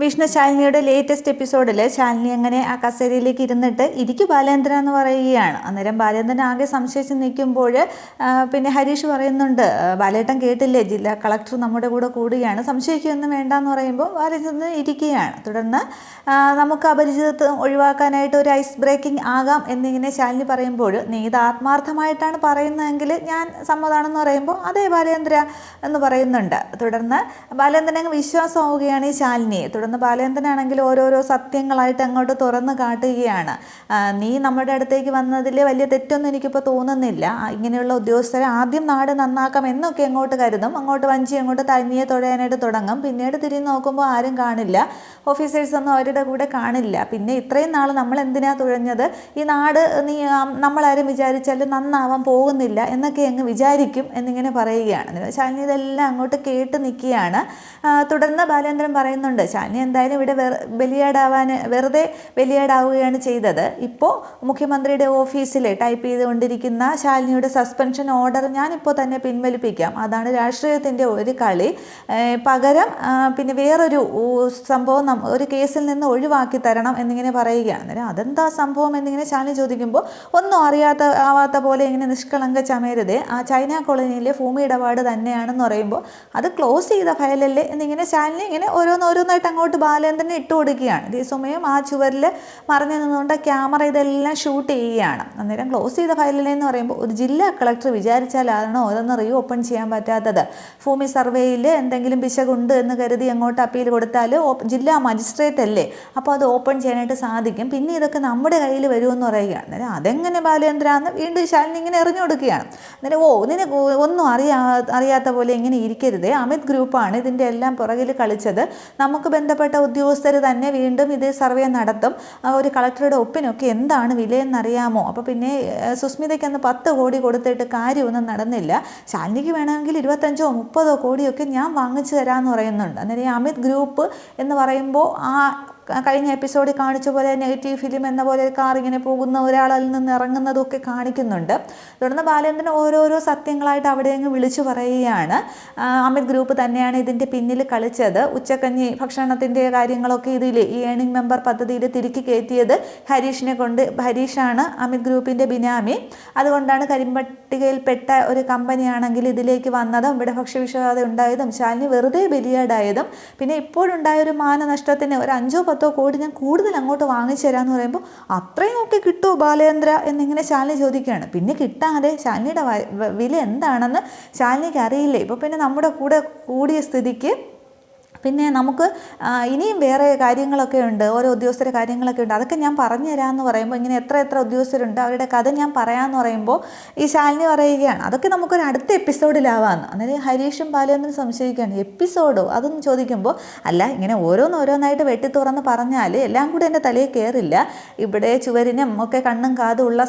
Vishnu ശാലിനിയുടെ latest എപ്പിസോഡിൽ ശാലിനി അങ്ങനെ ആ കസേരയിലേക്ക് ഇരുന്നിട്ട് ഇരിക്കു ബാലേന്ദ്ര എന്ന് പറയുകയാണ്. അന്നേരം ബാലേന്ദ്രൻ ആകെ സംശയിച്ച് നിൽക്കുമ്പോൾ പിന്നെ ഹരീഷ് പറയുന്നുണ്ട്, ബാലേട്ടൻ കേട്ടില്ലേ, ജില്ലാ കളക്ടർ നമ്മുടെ കൂടെ കൂടുകയാണ്, സംശയിക്കുകയൊന്നും വേണ്ടെന്ന് പറയുമ്പോൾ ബാലേന്ദ്രൻ ഇരിക്കുകയാണ്. തുടർന്ന് നമുക്ക് അപരിചിതത്വം ഒഴിവാക്കാനായിട്ട് ഒരു ഐസ് ബ്രേക്കിംഗ് ആകാം എന്നിങ്ങനെ ശാലിനി പറയുമ്പോൾ, നീ ഇത് ആത്മാർത്ഥമായിട്ടാണ് പറയുന്നതെങ്കിൽ ഞാൻ സമ്മതമാണെന്ന് പറയുമ്പോൾ അതേ ബാലേന്ദ്ര എന്ന് പറയുന്നുണ്ട്. തുടർന്ന് ബാലേന്ദ്രൻ അങ്ങ് വിശ്വാസമാവുകയാണ് ഈ ശാലിനിയെ. തുടർന്ന് ബാലേന്ദ്രനാണെങ്കിൽ ഓരോരോ സത്യങ്ങളായിട്ട് അങ്ങോട്ട് തുറന്ന് കാട്ടുകയാണ്. നീ നമ്മുടെ അടുത്തേക്ക് വന്നതിൽ വലിയ തെറ്റൊന്നും എനിക്കിപ്പോൾ തോന്നുന്നില്ല, ഇങ്ങനെയുള്ള ഉദ്യോഗസ്ഥരെ ആദ്യം നാട് നന്നാക്കാം എന്നൊക്കെ അങ്ങോട്ട് കരുതും, അങ്ങോട്ട് വഞ്ചി അങ്ങോട്ട് തനിയെ തുഴയാനായിട്ട് തുടങ്ങും. പിന്നീട് തിരിഞ്ഞ് നോക്കുമ്പോൾ ആരും കാണില്ല, ഓഫീസേഴ്സൊന്നും അവരുടെ കൂടെ കാണില്ല. പിന്നെ ഇത്രയും നാൾ നമ്മൾ എന്തിനാ തുഴഞ്ഞത്, ഈ നാട് നീ നമ്മളാരും വിചാരിച്ചാലും നന്നാവാൻ പോകുന്നില്ല എന്നൊക്കെ അങ്ങ് വിചാരിക്കും എന്നിങ്ങനെ പറയുകയാണ്. ശാലിനി ഇതെല്ലാം അങ്ങോട്ട് കേട്ട് നിൽക്കുകയാണ്. തുടർന്ന് ബാലേന്ദ്രൻ പറയുന്നുണ്ട്, ശാലിനി എന്തായാലും ഇവിടെ വെറുതെ ബലിയാടാവുകയാണ് ചെയ്തത്. ഇപ്പോൾ മുഖ്യമന്ത്രിയുടെ ഓഫീസിൽ ടൈപ്പ് ചെയ്തുകൊണ്ടിരിക്കുന്ന ശാലിനിയുടെ സസ്പെൻഷൻ ഓർഡർ ഞാനിപ്പോൾ തന്നെ പിൻവലിപ്പിക്കാം, അതാണ് രാഷ്ട്രീയത്തിൻ്റെ ഒരു കളി. പകരം പിന്നെ വേറൊരു സംഭവം ഒരു കേസിൽ നിന്ന് ഒഴിവാക്കി തരണം എന്നിങ്ങനെ പറയുകയാണ്. അന്നേരം അതെന്താ സംഭവം എന്നിങ്ങനെ ശാലിനി ചോദിക്കുമ്പോൾ, ഒന്നും ആവാത്ത പോലെ ഇങ്ങനെ നിഷ്കളങ്ക ചമയരുതേ, ആ ചൈന കോളനിയിലെ ഭൂമി ഇടപാട് തന്നെയാണെന്ന് പറയുമ്പോൾ അത് ക്ലോസ് ചെയ്ത ഫയലല്ലേ എന്നിങ്ങനെ ശാലിനി ഇങ്ങനെ ഓരോന്നോരോന്നായിട്ട് അങ്ങോട്ട് ബാലേന്ദ്രനെ ഇട്ട് കൊടുക്കുകയാണ്. അതേസമയം ആ ചുവരിൽ മറിഞ്ഞു നിന്നുകൊണ്ട് ക്യാമറ ഇതെല്ലാം ഷൂട്ട് ചെയ്യുകയാണ്. അന്നേരം ക്ലോസ് ചെയ്ത ഫയലിലെന്ന് പറയുമ്പോൾ ഒരു ജില്ലാ കളക്ടർ വിചാരിച്ചാലാണോ അതൊന്ന് റീ ഓപ്പൺ ചെയ്യാൻ പറ്റാത്തത്? ഭൂമി സർവേയിൽ എന്തെങ്കിലും പിശകുണ്ട് എന്ന് കരുതി അങ്ങോട്ട് അപ്പീൽ കൊടുത്താൽ ജില്ലാ മജിസ്ട്രേറ്റ് അല്ലേ, അപ്പോൾ അത് ഓപ്പൺ ചെയ്യാനായിട്ട് സാധിക്കും. പിന്നെ ഇതൊക്കെ നമ്മുടെ കയ്യിൽ വരുമെന്ന് പറയുകയാണ്. അന്നേരം അതെങ്ങനെ ബാലേന്ദ്ര എന്ന് വീണ്ടും ശാലിനി ഇങ്ങനെ എറിഞ്ഞു കൊടുക്കുകയാണ്. അന്നേരം നിനക്ക് ഒന്നും അറിയാത്ത പോലെ ഇങ്ങനെ ഇരിക്കരുതേ, അമിത് ഗ്രൂപ്പാണ് ഇതിൻ്റെ എല്ലാം പുറകിൽ കളിച്ചത്, നമുക്ക് ബന്ധപ്പെട്ട ഉദ്യോഗസ്ഥർ തന്നെ വീണ്ടും ഇത് സർവേ നടത്തും, ഒരു കളക്ടറുടെ ഒപ്പിനൊക്കെ എന്താണ് വിലയെന്നറിയാമോ? അപ്പോൾ പിന്നെ സുസ്മിതയ്ക്ക് അന്ന് 10 കോടി കൊടുത്തിട്ട് കാര്യമൊന്നും നടന്നില്ല, ശാലിനിക്ക് വേണമെങ്കിൽ 25-30 കോടിയൊക്കെ ഞാൻ വാങ്ങിച്ചു തരാമെന്ന് പറയുന്നുണ്ട്. അന്നേരം അമിത് ഗ്രൂപ്പ് എന്ന് പറയുമ്പോൾ ആ കഴിഞ്ഞ എപ്പിസോഡിൽ കാണിച്ച പോലെ നെഗറ്റീവ് ഫിലിം എന്ന പോലെ കാർ ഇങ്ങനെ പോകുന്ന ഒരാളിൽ നിന്ന് ഇറങ്ങുന്നതൊക്കെ കാണിക്കുന്നുണ്ട്. തുടർന്ന് ബാലേന്ദ്രൻ ഓരോരോ സത്യങ്ങളായിട്ട് അവിടെ അങ്ങ് വിളിച്ചു പറയുകയാണ്. അമിത് ഗ്രൂപ്പ് തന്നെയാണ് ഇതിൻ്റെ പിന്നിൽ കളിച്ചത്, ഉച്ചക്കഞ്ഞി ഭക്ഷണത്തിൻ്റെ കാര്യങ്ങളൊക്കെ ഇതിൽ ഈ ഏണിംഗ് മെമ്പർ പദ്ധതിയിൽ തിരുക്കി കയറ്റിയത് ഹരീഷാണ് അമിത് ഗ്രൂപ്പിൻ്റെ ബിനാമി. അതുകൊണ്ടാണ് കരിമ്പട്ടികയിൽപ്പെട്ട ഒരു കമ്പനിയാണെങ്കിൽ ഇതിലേക്ക് വന്നതും ഇവിടെ ഭക്ഷ്യവിഷബാധ ഉണ്ടായതും ശാലിനി വെറുതെ ബലിയാടായതും പിന്നെ ഇപ്പോഴുണ്ടായൊരു മാനനഷ്ടത്തിന് ഒരു 5-10 കോടി ഞാൻ കൂടുതൽ അങ്ങോട്ട് വാങ്ങിച്ചു തരാമെന്ന് പറയുമ്പോൾ അത്രയും ഒക്കെ കിട്ടുമോ ബാലേന്ദ്ര എന്നിങ്ങനെ ശാലിനി ചോദിക്കുകയാണ്. പിന്നെ കിട്ടാതെ ശാലിനിയുടെ വില എന്താണെന്ന് ശാലിനിക്ക് അറിയില്ലേ. ഇപ്പോൾ പിന്നെ നമ്മുടെ കൂടെ കൂടിയ സ്ഥിതിക്ക് പിന്നെ നമുക്ക് ഇനിയും വേറെ കാര്യങ്ങളൊക്കെ ഉണ്ട്, ഓരോ ഉദ്യോഗസ്ഥരുടെ കാര്യങ്ങളൊക്കെ ഉണ്ട്, അതൊക്കെ ഞാൻ പറഞ്ഞു തരാമെന്ന് പറയുമ്പോൾ ഇങ്ങനെ എത്ര ഉദ്യോഗസ്ഥരുണ്ട് അവരുടെ കഥ ഞാൻ പറയാമെന്ന് പറയുമ്പോൾ ഈ ശാലിനി പറയുകയാണ് അതൊക്കെ നമുക്കൊരു അടുത്ത എപ്പിസോഡിലാവാമെന്ന്. അന്നേരം ഹരീഷും ബാലേന്ദ്രനും സംശയിക്കുകയാണ്, എപ്പിസോഡോ അതൊന്നും ചോദിക്കുമ്പോൾ, അല്ല ഇങ്ങനെ ഓരോന്നായിട്ട് വെട്ടി തുറന്ന് പറഞ്ഞാൽ എല്ലാം കൂടി എൻ്റെ തലയിൽ കയറില്ല, ഇവിടെ ചുവരിനും ഒക്കെ കണ്ണും കാതും ഉള്ള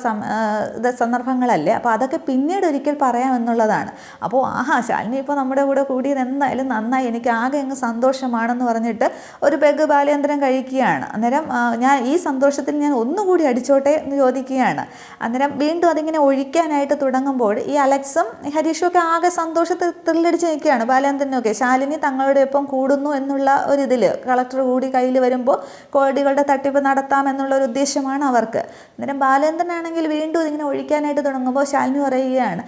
സന്ദർഭങ്ങളല്ലേ, അപ്പോൾ അതൊക്കെ പിന്നീട് ഒരിക്കൽ പറയാമെന്നുള്ളതാണ്. അപ്പോൾ ശാലിനി ഇപ്പോൾ നമ്മുടെ കൂടെ കൂടിയത് എന്തായാലും നന്നായി, എനിക്ക് ആകെ അങ്ങ് സന്തോഷമാണെന്ന് പറഞ്ഞിട്ട് ഒരു പെഗ് ബാലേന്ദ്രൻ കഴിക്കുകയാണ്. അന്നേരം ഞാൻ ഈ സന്തോഷത്തിൽ ഞാൻ ഒന്നുകൂടി അടിച്ചോട്ടെ എന്ന് ചോദിക്കുകയാണ്. അന്നേരം വീണ്ടും അതിങ്ങനെ ഒഴിക്കാനായിട്ട് തുടങ്ങുമ്പോൾ ഈ അലക്സും ഹരീഷും ഒക്കെ ആകെ സന്തോഷത്തിൽ ത്രില്ലടിച്ച് നിൽക്കുകയാണ്. ബാലേന്ദ്രനൊക്കെ ശാലിനി തങ്ങളുടെ ഒപ്പം കൂടുന്നു എന്നുള്ള ഒരിതിൽ കളക്ടർ കൂടി കയ്യിൽ വരുമ്പോൾ കോടികളുടെ തട്ടിപ്പ് നടത്താമെന്നുള്ള ഒരു ഉദ്ദേശമാണ് അവർക്ക്. അന്നേരം ബാലേന്ദ്രനാണെങ്കിൽ വീണ്ടും ഇതിങ്ങനെ ഒഴിക്കാനായിട്ട് തുടങ്ങുമ്പോൾ ശാലിനി പറയുകയാണ്,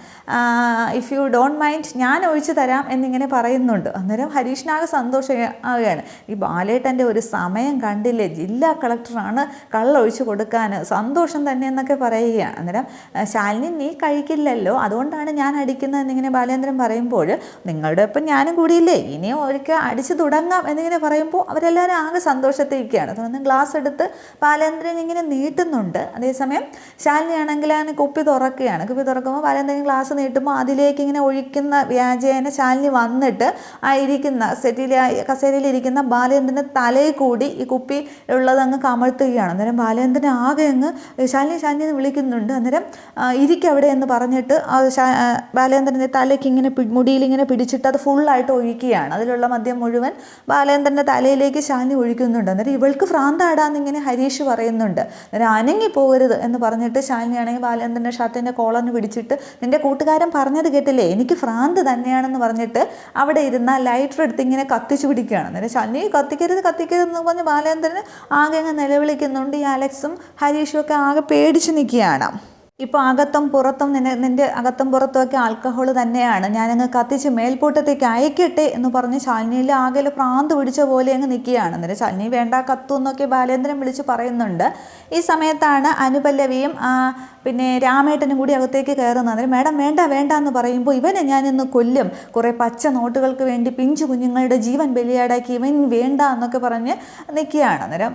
ഇഫ് യു ഡോണ്ട് മൈൻഡ് ഞാൻ ഒഴിച്ചു തരാം എന്നിങ്ങനെ പറയുന്നുണ്ട്. അന്നേരം ഹരീഷിനാകെ സന്തോഷമാവുകയാണ്. ഈ ബാലേട്ടൻ്റെ ഒരു സമയം കണ്ടില്ലേ, ജില്ലാ കളക്ടറാണ് കള്ളൊഴിച്ചു കൊടുക്കാൻ, സന്തോഷം തന്നെ എന്നൊക്കെ പറയുകയാണ്. അന്നേരം ശാലിനി നീ കഴിക്കില്ലല്ലോ അതുകൊണ്ടാണ് ഞാൻ അടിക്കുന്നത് എന്നിങ്ങനെ ബാലേന്ദ്രൻ പറയുമ്പോൾ, നിങ്ങളുടെ ഒപ്പം ഞാനും കൂടിയില്ലേ, ഇനിയും ഒരിക്കൽ അടിച്ചു തുടങ്ങാം എന്നിങ്ങനെ പറയുമ്പോൾ അവരെല്ലാവരും ആകെ സന്തോഷത്തിരിക്കുകയാണ്. തുടർന്ന് ഗ്ലാസ് എടുത്ത് ബാലേന്ദ്രൻ ഇങ്ങനെ നീട്ടുന്നുണ്ട്. അതേസമയം ശാലിനി ആണെങ്കിൽ അതിന് കുപ്പി തുറക്കുകയാണ്. കുപ്പി തുറക്കുമ്പോൾ ബാലേന്ദ്രൻ ഗ്ലാസ് നീട്ടുമ്പോൾ അതിലേക്ക് ഇങ്ങനെ ഒഴിക്കുന്ന വ്യാജേന ശാലിനി വന്നിട്ട് ആ ഇരിക്കുന്ന കസേരയിലിരിക്കുന്ന ബാലേന്ദ്രൻ്റെ തലയിൽ കൂടി ഈ കുപ്പി ഉള്ളത് അങ്ങ് കമഴ്ത്തുകയാണ്. അന്നേരം ബാലേന്ദ്രൻ ആകെ അങ്ങ് ശാലിനി വിളിക്കുന്നുണ്ട്. അന്നേരം ഇരിക്കവിടെ എന്ന് പറഞ്ഞിട്ട് ബാലേന്ദ്രൻ്റെ തലയ്ക്ക് ഇങ്ങനെ മുടിയിലിങ്ങനെ പിടിച്ചിട്ട് അത് ഫുള്ളായിട്ട് ഒഴിക്കുകയാണ്. അതിലുള്ള മദ്യം മുഴുവൻ ബാലേന്ദ്രൻ്റെ തലയിലേക്ക് ശാലിനി ഒഴിക്കുന്നുണ്ട്. അന്നേരം ഇവൾക്ക് ഭ്രാന്താടാന്നിങ്ങനെ ഹരീഷ് പറയുന്നുണ്ട്. അന്നേരം അനങ്ങി പോകരുത് എന്ന് പറഞ്ഞിട്ട് ശാലിനിയാണെങ്കിൽ ബാലേന്ദ്രൻ്റെ ഷർട്ടിൻ്റെ കോളറിന് പിടിച്ചിട്ട്, നിൻ്റെ കൂട്ടുകാരൻ പറഞ്ഞത് കേട്ടില്ലേ, എനിക്ക് ഭ്രാന്ത് തന്നെയാണെന്ന് പറഞ്ഞിട്ട് അവിടെ ഇരുന്ന ലൈറ്റർ എടുത്ത് ഇങ്ങനെ കത്തിച്ചു പിടിച്ചു പിടിക്കുകയാണ്. അന്നേരം ശാലിനി കത്തിക്കരുതെന്ന് പറഞ്ഞ് ബാലേന്ദ്രന് ആകെ അങ്ങ് നിലവിളിക്കുന്നുണ്ട്. ഈ അലക്സും ഹരീഷും ഒക്കെ ആകെ പേടിച്ച് നിൽക്കുകയാണ്. ഇപ്പോൾ അകത്തും പുറത്തും നിൻ്റെ അകത്തും പുറത്തുമൊക്കെ ആൽക്കഹോൾ തന്നെയാണ്, ഞാനങ്ങ് കത്തിച്ച് മേൽപോട്ടത്തേക്ക് അയക്കട്ടെ എന്ന് പറഞ്ഞ് ശാലിനിയിൽ ആകെ പ്രാന്ത് പിടിച്ച പോലെ അങ്ങ് നിൽക്കുകയാണ്. അന്നേരം ശാലിനി വേണ്ട കത്തു എന്നൊക്കെ ബാലേന്ദ്രൻ വിളിച്ച് പറയുന്നുണ്ട്. ഈ സമയത്താണ് അനുപല്ലവിയും പിന്നെ രാമേട്ടനും കൂടി അകത്തേക്ക് കയറുന്നത്. അന്നേരം മേഡം വേണ്ട എന്ന് പറയുമ്പോൾ ഇവനെ ഞാനിന്ന് കൊല്ലും, കുറേ പച്ച നോട്ടുകൾക്ക് വേണ്ടി പിഞ്ചു കുഞ്ഞുങ്ങളുടെ ജീവൻ ബലിയാടാക്കി ഇവൻ വേണ്ട എന്നൊക്കെ പറഞ്ഞ് നിൽക്കുകയാണ്. അന്നേരം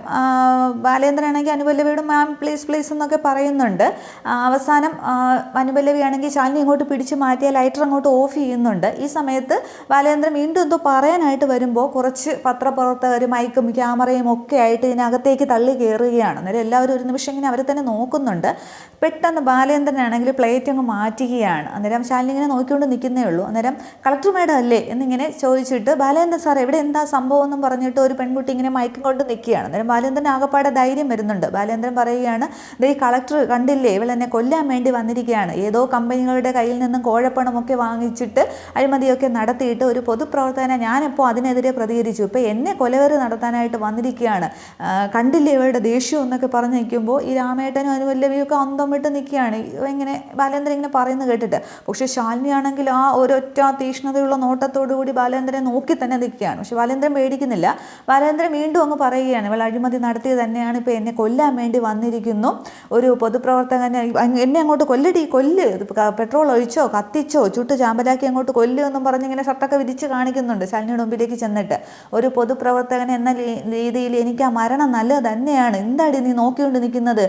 ബാലേന്ദ്രനാണെങ്കിൽ അനുപല്ലവിയോട് മാം പ്ലീസ് എന്നൊക്കെ പറയുന്നുണ്ട്. അവസാനം അനുപല്ലവിയാണെങ്കിൽ ശാലിനി ഇങ്ങോട്ട് പിടിച്ച് മാറ്റിയ ലൈറ്റർ അങ്ങോട്ട് ഓഫ് ചെയ്യുന്നുണ്ട്. ഈ സമയത്ത് ബാലേന്ദ്രൻ വീണ്ടും എന്തോ പറയാനായിട്ട് വരുമ്പോൾ കുറച്ച് പത്രപ്രവർത്തകർ മൈക്കും ക്യാമറയും ഒക്കെ ആയിട്ട് ഇതിനകത്തേക്ക് തള്ളി കയറുകയാണ്. അന്നേരം എല്ലാവരും ഒരു നിമിഷം ഇങ്ങനെ അവരെ തന്നെ നോക്കുന്നുണ്ട്. പെട്ടെന്ന് ബാലേന്ദ്രനാണെങ്കിൽ പ്ലേറ്റ് അങ്ങ് മാറ്റുകയാണ്. അന്നേരം ശാലിനി ഇങ്ങനെ നോക്കിക്കൊണ്ട് നിൽക്കുന്നേ ഉള്ളൂ. അന്നേരം കളക്ടർ മേഡം അല്ലേ എന്നിങ്ങനെ ചോദിച്ചിട്ട് ബാലേന്ദ്രൻ സാർ എവിടെ എന്താ സംഭവം എന്നും പറഞ്ഞിട്ട് ഒരു പെൺകുട്ടി ഇങ്ങനെ മയക്കം കൊണ്ട് നിൽക്കുകയാണ്. അന്നേരം ബാലേന്ദ്രൻ ആകപ്പാടെ ധൈര്യം വരുന്നുണ്ട്. ബാലേന്ദ്രൻ പറയുകയാണ്, ദേ കളക്ടർ കണ്ടില്ലേ, ഇവളെന്നെ കൊല്ലാൻ വേണ്ടി വന്നിരിക്കുകയാണ്. ഏതോ കമ്പനികളുടെ കയ്യിൽ നിന്നും കോഴപ്പണമൊക്കെ വാങ്ങിച്ചിട്ട് അഴിമതിയൊക്കെ നടത്തിയിട്ട് ഒരു പൊതുപ്രവർത്തകനെ ഞാനിപ്പോൾ അതിനെതിരെ പ്രതികരിച്ചു, ഇപ്പോൾ എന്നെ കൊലവേറി നടത്താനായിട്ട് വന്നിരിക്കുകയാണ്, കണ്ടില്ലേ ഇവരുടെ ദേഷ്യം എന്നൊക്കെ പറഞ്ഞ് നിൽക്കുമ്പോൾ ഈ രാമേട്ടനും അനുപല്ലവിയൊക്കെ അന്തം വിട്ട് നിൽക്കുകയാണ്. ഇങ്ങനെ ബാലേന്ദ്രൻ ഇങ്ങനെ പറയുന്നത് കേട്ടിട്ട്. പക്ഷേ ശാലിനി ആണെങ്കിൽ ആ ഒരൊറ്റ തീഷ്ണതയുള്ള നോട്ടത്തോടു കൂടി ബാലേന്ദ്രനെ നോക്കി തന്നെ നിൽക്കുകയാണ്. പക്ഷെ ബാലേന്ദ്രൻ പേടിക്കുന്നില്ല. ബാലേന്ദ്രൻ വീണ്ടും അങ്ങ് പറയുകയാണ്, ഇവൾ അഴിമതി നടത്തിയത് തന്നെയാണ്, ഇപ്പോൾ എന്നെ കൊല്ലാൻ വേണ്ടി വന്നിരിക്കുന്നു, ഒരു പൊതുപ്രവർത്തകനെ എന്നെ അങ്ങോട്ട് കൊല്ല്, പെട്രോൾ ഒഴിച്ചോ കത്തിച്ചോ ചുട്ട് ചാമ്പലാക്കി അങ്ങോട്ട് കൊല്ലു എന്നും പറഞ്ഞിങ്ങനെ ഷർട്ടൊക്കെ വിരിച്ച് കാണിക്കുന്നുണ്ട് ശാലിനിയുടെ മുമ്പിലേക്ക് ചെന്നിട്ട്. ഒരു പൊതുപ്രവർത്തകൻ എന്ന രീതിയിൽ എനിക്ക് ആ മരണം നല്ലത് തന്നെയാണ്, എന്താടി നീ നോക്കിക്കൊണ്ട് നിൽക്കുന്നത്,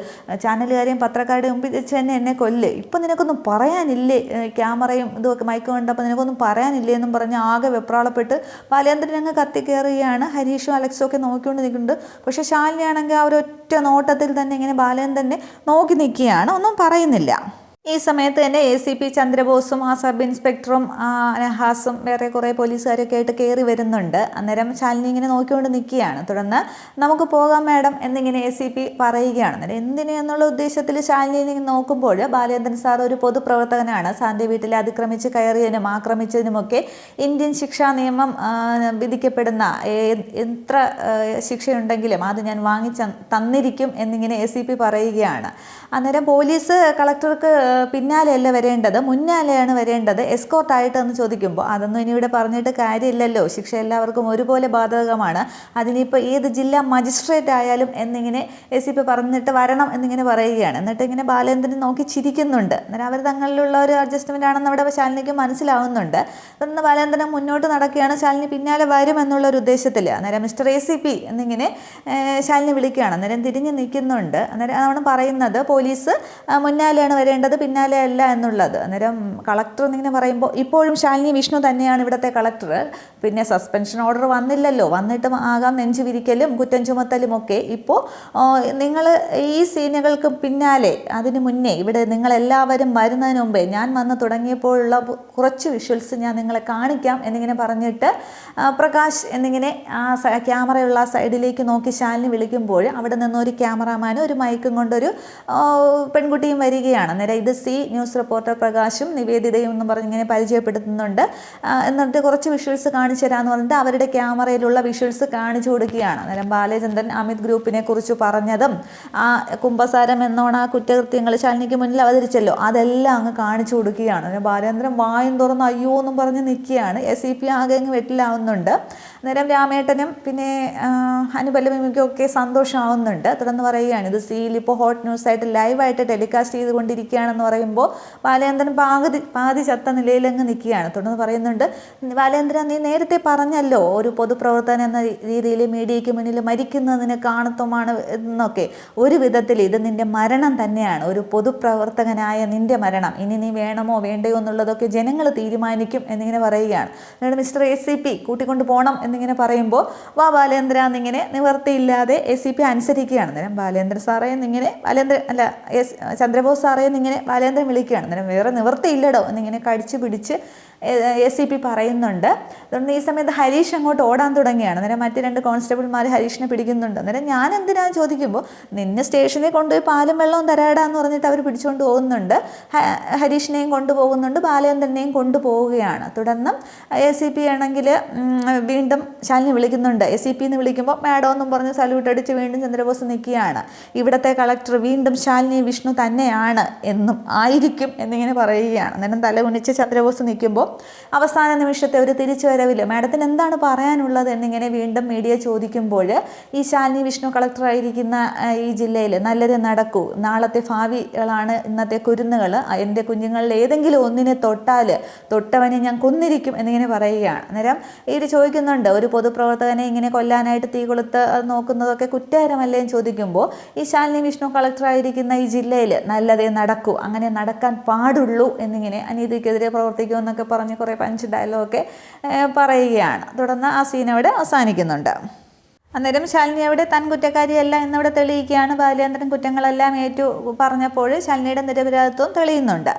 ചാനലുകാരെയും പത്രക്കാരുടെയും മുമ്പിൽ വെച്ച് തന്നെ എന്നെ കൊല്ല്, ഇപ്പം നിനക്കൊന്നും പറയാനില്ലേ, ക്യാമറയും ഇതുമൊക്കെ മയക്കം കണ്ടപ്പോൾ നിനക്കൊന്നും പറയാനില്ലേ എന്നും പറഞ്ഞ് ആകെ വെപ്രാളപ്പെട്ട് ബാലേന്ദ്രൻ അങ്ങ് കത്തിക്കയറുകയാണ്. ഹരീഷും അലക്സും ഒക്കെ നോക്കിക്കൊണ്ട് നിൽക്കുന്നുണ്ട്. പക്ഷേ ശാലിനിയാണെങ്കിൽ ആ ഒരൊറ്റ നോട്ടത്തിൽ തന്നെ ഇങ്ങനെ ബാലേന്ദ്രനെ നോക്കി നിൽക്കുകയാണ്, ഒന്നും പറയുന്നില്ല. ഈ സമയത്ത് തന്നെ ACP ചന്ദ്രബോസും ആ സബ് ഇൻസ്പെക്ടറും നഹാസും വേറെ കുറേ പോലീസുകാരൊക്കെ ആയിട്ട് കയറി വരുന്നുണ്ട്. അന്നേരം ശാലിനി ഇങ്ങനെ നോക്കിക്കൊണ്ട് നിൽക്കുകയാണ്. തുടർന്ന് നമുക്ക് പോകാം മാഡം എന്നിങ്ങനെ ACP പറയുകയാണ്. അന്നേരം എന്തിനെന്നുള്ള ഉദ്ദേശത്തിൽ ശാലിനി നോക്കുമ്പോൾ ബാലേന്ദ്രൻ സാർ ഒരു പൊതുപ്രവർത്തകനാണ്, സാറിൻ്റെ വീട്ടിൽ അതിക്രമിച്ച് കയറിയതിനും ആക്രമിച്ചതിനുമൊക്കെ ഇന്ത്യൻ ശിക്ഷാ നിയമം വിധിക്കപ്പെടുന്ന എത്ര ശിക്ഷയുണ്ടെങ്കിലും അത് ഞാൻ തന്നിരിക്കും എന്നിങ്ങനെ ACP പറയുകയാണ്. അന്നേരം പോലീസ് കളക്ടർക്ക് പിന്നാലെയല്ല വരേണ്ടത്, മുന്നാലെയാണ് വരേണ്ടത്, എസ്കോർട്ടായിട്ട് എന്ന് ചോദിക്കുമ്പോൾ അതൊന്നും ഇനി ഇവിടെ പറഞ്ഞിട്ട് കാര്യമില്ലല്ലോ, ശിക്ഷ എല്ലാവർക്കും ഒരുപോലെ ബാധകമാണ്, അതിനിപ്പോൾ ഏത് ജില്ലാ മജിസ്ട്രേറ്റ് ആയാലും എന്നിങ്ങനെ ACP പറഞ്ഞിട്ട് വരണം എന്നിങ്ങനെ പറയുകയാണ്. എന്നിട്ട് ഇങ്ങനെ ബാലേന്ദ്രൻ നോക്കി ചിരിക്കുന്നുണ്ട്. അന്നേരം അവർ തങ്ങളിലുള്ള ഒരു അഡ്ജസ്റ്റ്മെൻ്റ് ആണെന്ന് അവിടെ ശാലിനിക്ക് മനസ്സിലാവുന്നുണ്ട്. അതൊന്ന് ബാലേന്ദ്രൻ മുന്നോട്ട് നടക്കുകയാണ്, ശാലിനി പിന്നാലെ വരും എന്നുള്ളൊരു ഉദ്ദേശത്തിൽ. അന്നേരം മിസ്റ്റർ ACP എന്നിങ്ങനെ ശാലിനി വിളിക്കുകയാണ്. അന്നേരം തിരിഞ്ഞ് നിൽക്കുന്നുണ്ട്. അന്നേരം അതാണ് പറയുന്നത്, പോലീസ് മുന്നാലെയാണ് വരേണ്ടത്, പിന്നാലെ അല്ല എന്നുള്ളത്. അന്നേരം കളക്ടർ എന്നിങ്ങനെ പറയുമ്പോൾ ഇപ്പോഴും ശാലിനി വിഷ്ണു തന്നെയാണ് ഇവിടുത്തെ കളക്ടർ, പിന്നെ സസ്പെൻഷൻ ഓർഡർ വന്നില്ലല്ലോ, വന്നിട്ടും ആകാം നെഞ്ചു വിരിക്കലും കുറ്റം ചുമത്തലും ഒക്കെ. ഇപ്പോൾ നിങ്ങൾ ഈ സീനുകൾക്ക് പിന്നാലെ അതിന് മുന്നേ ഇവിടെ നിങ്ങളെല്ലാവരും വരുന്നതിന് മുമ്പേ ഞാൻ വന്ന് തുടങ്ങിയപ്പോഴുള്ള കുറച്ച് വിഷ്വൽസ് ഞാൻ നിങ്ങളെ കാണിക്കാം എന്നിങ്ങനെ പറഞ്ഞിട്ട് പ്രകാശ് എന്നിങ്ങനെ ആ ക്യാമറയുള്ള സൈഡിലേക്ക് നോക്കി ശാലിനി വിളിക്കുമ്പോൾ അവിടെ നിന്നൊരു ക്യാമറാമാനും ഒരു മൈക്കും കൊണ്ടൊരു പെൺകുട്ടിയും വരികയാണ്. അന്നേരം ഇത് ന്യൂസ് റിപ്പോർട്ടർ പ്രകാശും നിവേദിതയും എന്ന് പറഞ്ഞ് ഇങ്ങനെ പരിചയപ്പെടുത്തുന്നുണ്ട്. എന്നിട്ട് കുറച്ച് വിഷ്വൽസ് കാണിച്ചു തരാമെന്ന് പറഞ്ഞിട്ട് അവരുടെ ക്യാമറയിലുള്ള വിഷ്വൽസ് കാണിച്ചു കൊടുക്കുകയാണ്. അന്നേരം ബാലചന്ദ്രൻ അമിത് ഗ്രൂപ്പിനെ കുറിച്ച് പറഞ്ഞതും ആ കുംഭസാരം എന്നോണം ആ കുറ്റകൃത്യങ്ങൾ ശാലിനിക്ക് മുന്നിൽ അവതരിച്ചല്ലോ, അതെല്ലാം അങ്ങ് കാണിച്ചു കൊടുക്കുകയാണ്. അന്നേരം ബാലേന്ദ്രൻ വായും തുറന്ന് അയ്യോ എന്നും പറഞ്ഞ് നിൽക്കുകയാണ്. ACP ആകെ അങ്ങ് വെട്ടിലാവുന്നുണ്ട്. അന്നേരം രാമേട്ടനും പിന്നെ അനുപല്ലവിക്കും ഒക്കെ സന്തോഷമാവുന്നുണ്ട്. തുടർന്ന് പറയുകയാണ്, ഇത് ഇപ്പോൾ ഹോട്ട് ന്യൂസായിട്ട് ലൈവായിട്ട് ടെലികാസ്റ്റ് ചെയ്തുകൊണ്ടിരിക്കുകയാണെന്ന് പറയുമ്പോൾ ബാലേന്ദ്രൻ പാതി ചത്ത നിലയിലങ്ങ് നിൽക്കുകയാണ്. തുടർന്ന് പറയുന്നുണ്ട്, ബാലേന്ദ്രൻ നീ നേരത്തെ പറഞ്ഞല്ലോ ഒരു പൊതുപ്രവർത്തകൻ എന്ന രീതിയിൽ മീഡിയയ്ക്ക് മുന്നിൽ മരിക്കുന്നതിന് കാണത്വമാണ് എന്നൊക്കെ. ഒരു വിധത്തിൽ ഇത് നിൻ്റെ മരണം തന്നെയാണ്, ഒരു പൊതുപ്രവർത്തകനായ നിൻ്റെ മരണം. ഇനി നീ വേണമോ വേണ്ടയോ എന്നുള്ളതൊക്കെ ജനങ്ങൾ തീരുമാനിക്കും എന്നിങ്ങനെ പറയുകയാണ്. എന്നിട്ട് മിസ്റ്റർ ACP കൂട്ടിക്കൊണ്ട് പോകണം എന്നിങ്ങനെ പറയുമ്പോൾ വാ ബാലേന്ദ്ര എന്നിങ്ങനെ നിവർത്തിയില്ലാതെ ACP അനുസരിക്കുകയാണ്. അന്നേരം ബാലേന്ദ്രൻ സാറേ എന്നിങ്ങനെ ചന്ദ്രബോസ് സാറേ എന്നിങ്ങനെ ബാലേന്ദ്രൻ വിളിക്കുകയാണ്. അന്നേരം വേറെ നിവർത്തിയില്ലടോ എന്നിങ്ങനെ കടിച്ചു പിടിച്ച് ACP പറയുന്നുണ്ട്. അതുകൊണ്ട് ഈ സമയത്ത് ഹരീഷ് അങ്ങോട്ട് ഓടാൻ തുടങ്ങിയാണ്. അന്നേരം മറ്റ് 2 കോൺസ്റ്റബിൾമാർ ഹരീഷിനെ പിടിക്കുന്നുണ്ട്. അന്നേരം ഞാൻ എന്തിനാന്ന് ചോദിക്കുമ്പോൾ നിന്നെ സ്റ്റേഷനിൽ കൊണ്ടുപോയി പാലും വെള്ളവും തരാടാന്ന് പറഞ്ഞിട്ട് അവർ പിടിച്ചുകൊണ്ട് പോകുന്നുണ്ട്. ഹരീഷിനെയും കൊണ്ടുപോകുന്നുണ്ട്, ബാലേന്ദ്രനെയും കൊണ്ടുപോവുകയാണ്. തുടർന്ന് ACP ആണെങ്കിൽ വീണ്ടും ശാലിനി വിളിക്കുന്നുണ്ട്. ACP എന്ന് വിളിക്കുമ്പോൾ മാഡം എന്നും പറഞ്ഞ് സല്യൂട്ട് അടിച്ച് വീണ്ടും ചന്ദ്രബോസ് നിൽക്കുകയാണ്. ഇവിടുത്തെ കളക്ടർ വീണ്ടും ശാലിനി വിഷ്ണു തന്നെയാണ് എന്നും ആയിരിക്കും എന്നിങ്ങനെ പറയുകയാണ്. അന്നേരം തല കുനിച്ച് ചന്ദ്രബോസ് നിൽക്കുമ്പോൾ അവസാന നിമിഷത്തെ ഒരു തിരിച്ചുവരവില്ല, മാഡത്തിന് എന്താണ് പറയാനുള്ളത് എന്നിങ്ങനെ വീണ്ടും മീഡിയ ചോദിക്കുമ്പോൾ ഈ ശാലിനി വിഷ്ണു കളക്ടറായിരിക്കുന്ന ഈ ജില്ലയിൽ നല്ലത് നടക്കൂ, നാളത്തെ ഭാവികളാണ് ഇന്നത്തെ കുരുന്നുകൾ, എൻ്റെ കുഞ്ഞുങ്ങളിൽ ഏതെങ്കിലും ഒന്നിനെ തൊട്ടവനെ ഞാൻ കൊന്നിരിക്കും എന്നിങ്ങനെ പറയുകയാണ്. അന്നേരം ഇത് ചോദിക്കുന്നുണ്ട്, ഒരു പൊതുപ്രവർത്തകനെ ഇങ്ങനെ കൊല്ലാനായിട്ട് തീ കൊളുത്ത് നോക്കുന്നതൊക്കെ കുറ്റകരമല്ലേ എന്ന് ചോദിക്കുമ്പോൾ ഈ ശാലിനി വിഷ്ണു കളക്ടറായിരിക്കുന്ന ഈ ജില്ലയിൽ നല്ലതേ നടക്കൂ, അങ്ങനെ നടക്കാൻ പാടുള്ളൂ എന്നിങ്ങനെ അനീതിക്കെതിരെ പ്രവർത്തിക്കുമെന്നൊക്കെ പറഞ്ഞ് കുറേ പഞ്ച് ഡയലോഗൊക്കെ പറയുകയാണ്. തുടർന്ന് ആ സീൻ അവിടെ അവസാനിക്കുന്നുണ്ട്. അന്നേരം ശാലിനി അവിടെ താൻ കുറ്റക്കാരിയല്ല എന്നവിടെ തെളിയിക്കുകയാണ്. ബാലേന്ദ്രൻ കുറ്റങ്ങളെല്ലാം പറഞ്ഞപ്പോൾ ശാലിനിയുടെ നിരപരാധിത്വം തെളിയുന്നുണ്ട്.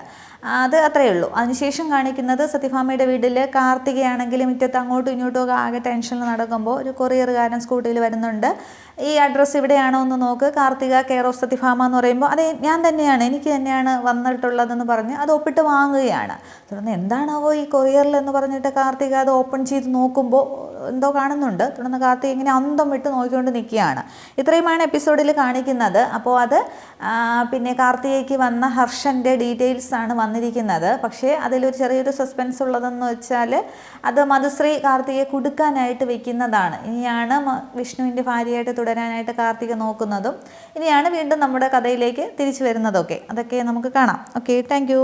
അത് അത്രയേ ഉള്ളൂ. അതിനുശേഷം കാണിക്കുന്നത് സത്യഭാമയുടെ വീട്ടിൽ കാർത്തികയാണെങ്കിൽ മുറ്റത്ത് അങ്ങോട്ടും ഇങ്ങോട്ടും ഒക്കെ ആകെ ടെൻഷനിൽ നടക്കുമ്പോൾ ഒരു കൊറിയറുകാരൻ സ്കൂട്ടിയിൽ വരുന്നുണ്ട്. ഈ അഡ്രസ്സ് ഇവിടെയാണോ എന്ന് നോക്ക്, കാർത്തിക കെയർ ഓഫ് സത്യഭാമ എന്ന് പറയുമ്പോൾ അതെ ഞാൻ തന്നെയാണ്, എനിക്ക് തന്നെയാണ് വന്നിട്ടുള്ളതെന്ന് പറഞ്ഞ് അത് ഒപ്പിട്ട് വാങ്ങുകയാണ്. തുടർന്ന് എന്താണാവോ ഈ കൊറിയറിൽ എന്ന് പറഞ്ഞിട്ട് കാർത്തിക അത് ഓപ്പൺ ചെയ്ത് നോക്കുമ്പോൾ എന്തോ കാണുന്നുണ്ട്. തുടർന്ന് കാർത്തിക ഇങ്ങനെ അന്തം വിട്ട് നോക്കിക്കൊണ്ട് നിൽക്കുകയാണ്. ഇത്രയുമാണ് എപ്പിസോഡിൽ കാണിക്കുന്നത്. അപ്പോൾ അത് പിന്നെ കാർത്തികയ്ക്ക് വന്ന ഹർഷൻ്റെ ഡീറ്റെയിൽസ് ആണ് വന്നിരിക്കുന്നത്. പക്ഷേ അതിലൊരു ചെറിയൊരു സസ്പെൻസ് ഉള്ളതെന്ന് വെച്ചാൽ അത് മധുശ്രീ കാർത്തികയെ കൊടുക്കാനായിട്ട് വെക്കുന്നതാണ്. ഇനിയാണ് വിഷ്ണുവിൻ്റെ ഭാര്യയായിട്ട് തുടരാനായിട്ട് കാർത്തിക നോക്കുന്നതും ഇനിയാണ് വീണ്ടും നമ്മുടെ കഥയിലേക്ക് തിരിച്ചു വരുന്നതൊക്കെ. അതൊക്കെ നമുക്ക് കാണാം. Okay, thank